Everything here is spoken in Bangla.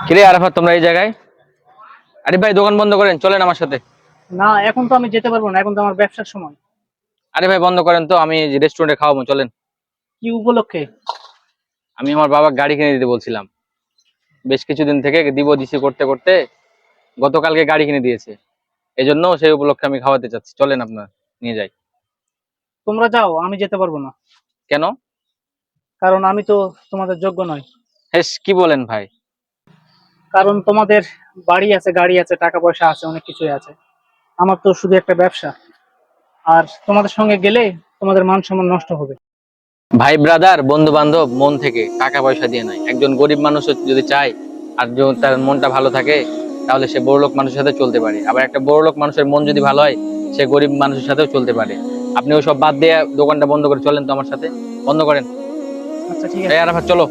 কিরে আরাফাত, তোমরা এই জায়গায়? আরে ভাই, দোকান বন্ধ করেন, চলেন আমার সাথে। না, এখন তো আমি যেতে পারবো না, এখন তো আমার ব্যবসার সময়। আরে ভাই, বন্ধ করেন তো, আমি রেস্টুরেন্টে খাওয়াবো, চলেন। কি উপলক্ষে? আমি আমার বাবা গাড়ি কিনে দিতে বলছিলাম, বেশ কিছুদিন থেকে দিব দিছি করতে করতে গতকালকে গাড়ি কিনে দিয়েছে। এই জন্য সেই উপলক্ষে আমি খাওয়াতে চাচ্ছি, চলেন আপনার নিয়ে যাই। তোমরা যাও, আমি যেতে পারবো না। কেন? কারণ আমি তো তোমাদের যোগ্য নয়। হেস, কি বলেন ভাই? কারণ তোমাদের বাড়ি আছে, গাড়ি আছে, টাকা পয়সা আছে, অনেক কিছুই আছে। আমার তো শুধু একটা ব্যবসা। আর তোমাদের সঙ্গে গেলে তোমাদের মান সম্মান নষ্ট হবে। ভাই ব্রাদার, বন্ধু বান্ধব মন থেকে, টাকা পয়সা দিয়ে নয়। একজন গরিব মানুষ যদি চায় আর যদি তার মনটা ভালো থাকে, তাহলে সে বড়লোক মানুষের সাথে চলতে পারে। আবার একটা বড়লোক মানুষের মন যদি ভালো হয়, সে গরিব মানুষের সাথেও চলতে পারে। আপনি ওইসব বাদ দিয়ে দোকানটা বন্ধ করে চলেন তো আমার সাথে, বন্ধ করেন। আচ্ছা, ঠিক এই আছে। আরাফাত, চলো।